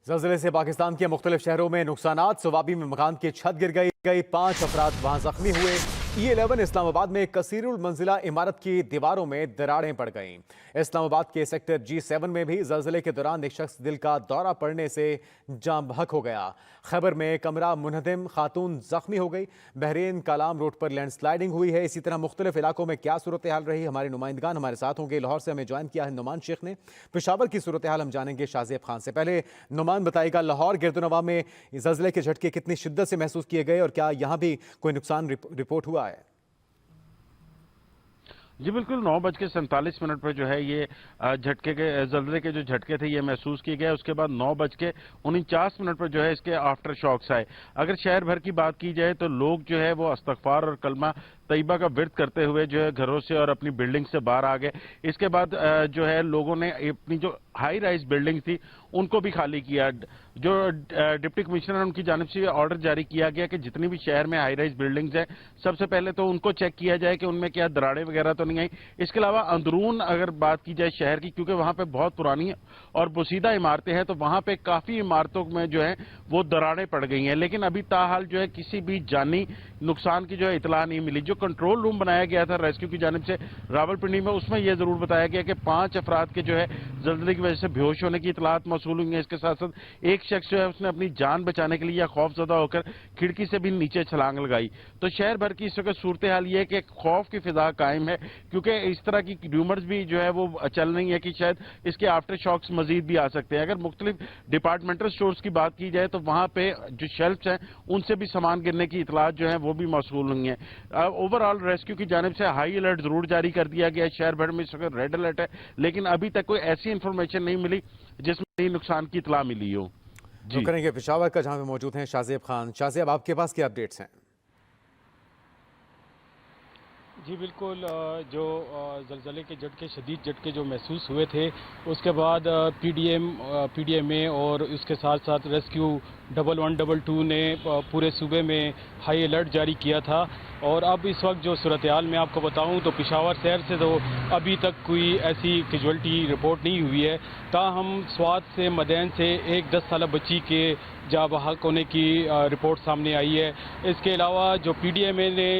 ज़लज़ले से पाकिस्तान के मुख्तलिफ शहरों में नुकसानात। सवाबी में मकान की छत गिर गई, 5 अफराद वहाँ जख्मी हुए। E11 इस्लामाबाद में कसीरुल मंजिला इमारत की दीवारों में दरारें पड़ गईं। इस्लामाबाद के सेक्टर G7 में भी ज़लज़ले के दौरान एक शख्स दिल का दौरा पड़ने से जाम बहक हो गया। खैबर में कमरा मुनहदिम खातून जख्मी हो गई। बहरीन कालाम रोड पर लैंडस्लाइडिंग हुई है। इसी तरह मुख्तलिफ इलाकों में क्या सूरत हाल रही, हमारे नुमाइंदगान हमारे साथ होंगे। लाहौर से हमें ज्वाइन किया है नुमान शेख ने। पेशावर की सूरत हाल हम जानेंगे शाहजेब खान से। पहले नुमान बताइएगा, लाहौर गिरदुनवा में ज़लज़ले के झटके कितनी शिद्दत से महसूस किए गए और क्या यहाँ भी कोई नुकसान रिपोर्ट हुआ है? जी बिल्कुल, 9:47 पर जो है ये झटके के ज़लज़ले के जो झटके थे ये महसूस किए गए। उसके बाद 9:49 पर जो है इसके आफ्टर शॉक्स आए। अगर शहर भर की बात की जाए तो लोग जो है वो इस्तग़फ़ार और कलमा तैयबा का विर्द करते हुए जो है घरों से और अपनी बिल्डिंग से बाहर आ गए। इसके बाद जो है लोगों ने अपनी जो हाई राइज बिल्डिंग थी उनको भी खाली किया। जो डिप्टी कमिश्नर उनकी जानिब से ऑर्डर जारी किया गया कि जितनी भी शहर में हाई राइज बिल्डिंग्स हैं सबसे पहले तो उनको चेक किया जाए कि उनमें क्या दरारें वगैरह तो नहीं आई। इसके अलावा अंदरून अगर बात की जाए शहर की, क्योंकि वहां पे बहुत पुरानी और पोशीदा इमारतें हैं, तो वहां पे काफी इमारतों में जो है वो दरारें पड़ गई हैं, लेकिन अभी ताहाल जो है किसी भी जानी नुकसान की जो है इतला नहीं मिली। जो कंट्रोल रूम बनाया गया था रेस्क्यू की जानिब से रावलपिंडी में, उसमें यह जरूर बताया गया कि 5 अफराद के जो है जल्जले की वजह से बेहोश होने की इतलात मौसूल हुई है। इसके साथ साथ एक शख्स जो है उसने अपनी जान बचाने के लिए या खौफजदा होकर खिड़की से भी नीचे छलांग लगाई। तो शहर भर की इस वक्त सूरत हाल ये है कि खौफ की फिजा कायम है, क्योंकि इस तरह की र्यूमर्स भी जो है वो चल रही है कि शायद इसके आफ्टर शॉक्स मजीद भी आ सकते हैं। अगर मुख्तलिफ डिपार्टमेंटल स्टोर्स की बात की जाए तो वहां पे जो शेल्फ्स हैं उनसे भी सामान गिरने की इतलात जो है वो भी मौसूल हुई है। ओवरऑल रेस्क्यू की जानिब से हाई अलर्ट जरूर जारी कर दिया गया है। शहर भर में इस वक्त रेड अलर्ट है, लेकिन अभी तक कोई ऐसी इंफॉर्मेशन नहीं मिली जिसमें नुकसान की इतला मिली हो। तो करेंगे पेशावर का, जहां पे मौजूद हैं शाहजेब खान। शाहजेब, आपके पास क्या अपडेट्स हैं? जी बिल्कुल, जो ज़लज़ले के झटके, शदीद झटके जो महसूस हुए थे, उसके बाद पीडीएमए और उसके साथ साथ रेस्क्यू 1122 ने पूरे सूबे में हाई अलर्ट जारी किया था। और अब इस वक्त जो सूरत हाल मैं आपको बताऊं तो पेशावर शहर से तो अभी तक कोई ऐसी कैजुअल्टी रिपोर्ट नहीं हुई है। ताहम स्वात से मदैन से एक 10 साल बच्ची के जा बहक होने की रिपोर्ट सामने आई है। इसके अलावा जो पीडीएमए ने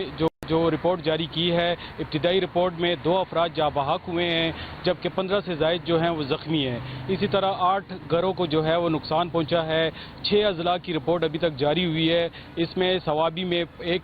जो रिपोर्ट जारी की है, इब्तिदाई रिपोर्ट में 2 अफराद जा बहक हुए हैं, जबकि 15 से ज़ायद जो हैं वो ज़ख्मी हैं। इसी तरह 8 घरों को जो है वो नुकसान पहुंचा है। 6 अजला की रिपोर्ट अभी तक जारी हुई है। इसमें सवाबी में एक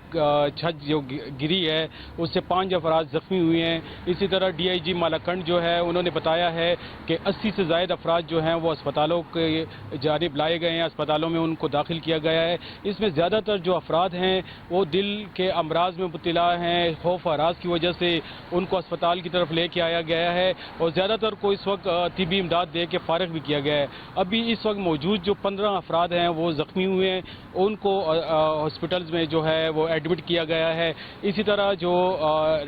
छत जो गिरी है उससे 5 अफराद ज़ख्मी हुए हैं। इसी तरह DIG मालाकंड जो है उन्होंने बताया है कि 80 से ज़ायद अफराद जो हैं वो अस्पतालों के जानिब लाए गए हैं, अस्पतालों में उनको दाखिल किया गया है। इसमें ज़्यादातर जो अफराद हैं वो दिल के अमराज में हैं, खौफ हरास की वजह से उनको अस्पताल की तरफ लेके आया गया है और ज़्यादातर को इस वक्त तिबी इमदाद दे के फारिग भी किया गया है। अभी इस वक्त मौजूद जो 15 अफराद हैं वो ज़ख्मी हुए हैं, उनको हॉस्पिटल्स में जो है वो एडमिट किया गया है। इसी तरह जो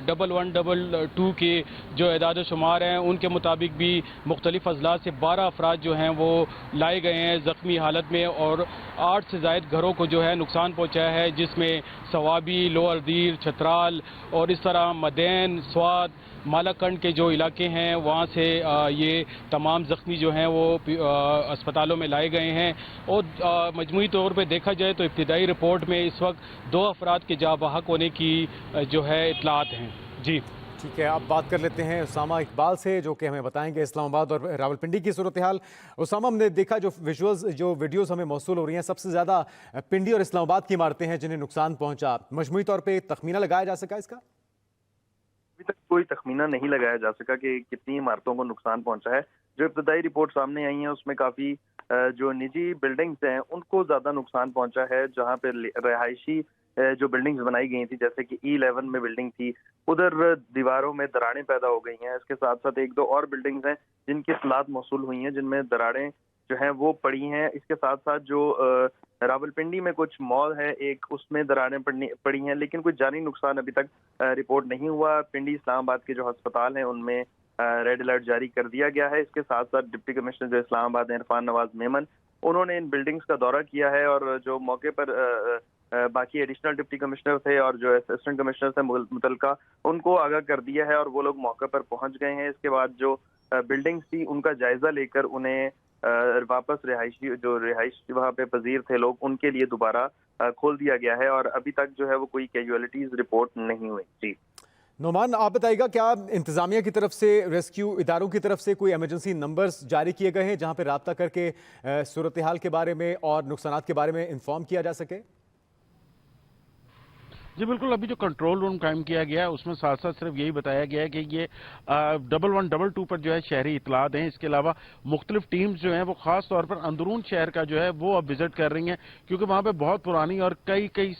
1122 के जो एदाद शुमार हैं उनके मुताबिक भी मुख्तलिफ अजला से 12 अफराद जो हैं वो लाए गए हैं ज़ख्मी हालत में और 8 से ज़ायद घरों को जो है नुकसान पहुँचाया है, जिसमें सवाबी, लोअर दीर, छतराल और इस तरह मदैन, स्वात, मालाकंड के जो इलाके हैं वहाँ से ये तमाम ज़ख्मी जो हैं वो अस्पतालों में लाए गए हैं। और मजमूई तौर पे देखा जाए तो इब्तिदाई रिपोर्ट में इस वक्त 2 अफराद के जा बहक होने की जो है इतलात हैं। जी ठीक है, अब बात कर लेते हैं उसामा इकबाल से, जो कि हमें बताएंगे इस्लामाबाद और रावलपिंडी की सूरत हाल। उसामा, हमने देखा जो विजुअल्स, जो वीडियोस हमें मौसूल हो रही हैं, सबसे ज़्यादा पिंडी और इस्लामाबाद की इमारतें हैं जिन्हें नुकसान पहुंचा। मजमूई तौर पे तखमीना लगाया जा सका इसका? अभी तक कोई तखमीना नहीं लगाया जा सका कि कितनी इमारतों को नुकसान पहुंचा है। जो इब्तदाई रिपोर्ट सामने आई है उसमें काफ़ी जो निजी बिल्डिंग्स हैं उनको ज़्यादा नुकसान पहुंचा है, जहाँ पे रहायशी जो बिल्डिंग्स बनाई गई थी, जैसे कि E11 में बिल्डिंग थी, उधर दीवारों में दरारें पैदा हो गई हैं। इसके साथ साथ 1-2 और बिल्डिंग्स हैं जिनकी इतलात मौसूल हुई हैं, जिनमें दरारें जो हैं वो पड़ी हैं। इसके साथ साथ जो रावलपिंडी में कुछ मॉल है एक, उसमें दरारें पड़ी हैं, लेकिन कोई जानी नुकसान अभी तक रिपोर्ट नहीं हुआ। पिंडी इस्लामाबाद के जो अस्पताल हैं उनमें रेड अलर्ट जारी कर दिया गया है। इसके साथ साथ डिप्टी कमिश्नर जो इस्लामाबाद हैं, इरफान नवाज मेमन, उन्होंने इन बिल्डिंग्स का दौरा किया है और जो मौके पर बाकी एडिशनल डिप्टी कमिश्नर थे और जो असिस्टेंट कमिश्नर थे मुतलका, उनको आगाह कर दिया है और वो लोग मौके पर पहुंच गए हैं। इसके बाद जो बिल्डिंग्स थी उनका जायजा लेकर उन्हें वापस जो रिहाइश वहाँ पे पजीर थे लोग, उनके लिए दोबारा खोल दिया गया है और अभी तक जो है वो कोई कैजुअलिटीज रिपोर्ट नहीं हुई। जी नोमान, आप बताइएगा, क्या इंतजामिया की तरफ से, रेस्क्यू इदारों की तरफ से कोई इमरजेंसी नंबर्स जारी किए गए हैं जहां पे राब्ता करके सूरत हाल के बारे में और नुकसानात के बारे में इंफॉर्म किया जा सके? जी बिल्कुल, अभी जो कंट्रोल रूम कायम किया गया है उसमें साथ साथ सिर्फ यही बताया गया है कि ये 1122 पर जो है शहरी इतला दें। इसके अलावा मुख्तलिफ टीम्स जो हैं वो खास तौर पर अंदरून शहर का जो है वो अब विजिट कर रही हैं, क्योंकि वहाँ पे बहुत पुरानी और कई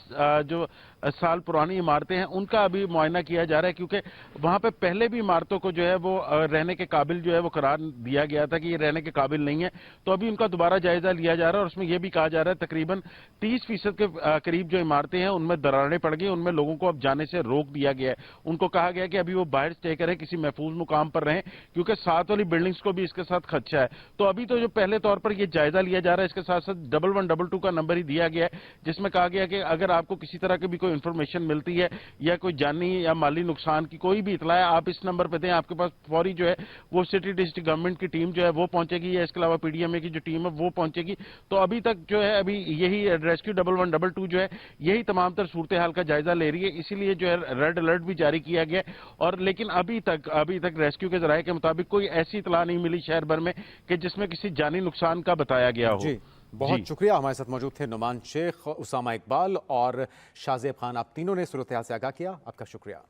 जो साल पुरानी इमारतें हैं उनका अभी मुआयना किया जा रहा है, क्योंकि वहाँ पे पहले भी इमारतों को जो है वो रहने के काबिल जो है वो करार दिया गया था कि ये रहने के काबिल नहीं है। तो अभी उनका दोबारा जायजा लिया जा रहा है और उसमें यह भी कहा जा रहा है तकरीबन 30% के करीब जो इमारतें हैं उनमें दरारें पड़ गई, उनमें लोगों को अब जाने से रोक दिया गया है। उनको कहा गया कि अभी वो बाहर स्टे करें, किसी महफूज मुकाम पर रहें, क्योंकि साथ वाली बिल्डिंग्स को भी इसके साथ खदशा है। तो अभी तो जो पहले तौर पर ये जायजा लिया जा रहा है, इसके साथ साथ 1122 का नंबर ही दिया गया है, जिसमें कहा गया कि अगर आपको किसी तरह की भी कोई इंफॉर्मेशन मिलती है या कोई जानी या माली नुकसान की कोई भी इतला है, आप इस नंबर पर दें। आपके पास फौरी जो है वो सिटी डिस्ट्रिक्ट गवर्नमेंट की टीम जो है वो पहुंचेगी, या इसके अलावा पीडीएमए की जो टीम है वो पहुंचेगी। तो अभी तक जो है अभी यही रेस्क्यू 1122 जो है यही तमाम तर सूरत हाल का जायजा ले रही है, इसीलिए जो है रेड अलर्ट भी जारी किया गया। और लेकिन अभी तक रेस्क्यू के जराये के मुताबिक कोई ऐसी इतला नहीं मिली शहर भर में कि जिसमें किसी जानी नुकसान का बताया गया हो। जी, बहुत शुक्रिया। हमारे साथ मौजूद थे नुमान शेख, उसामा इकबाल और शाहजेब खान। आप तीनों ने सूरत हाल से आगाह किया, आपका शुक्रिया।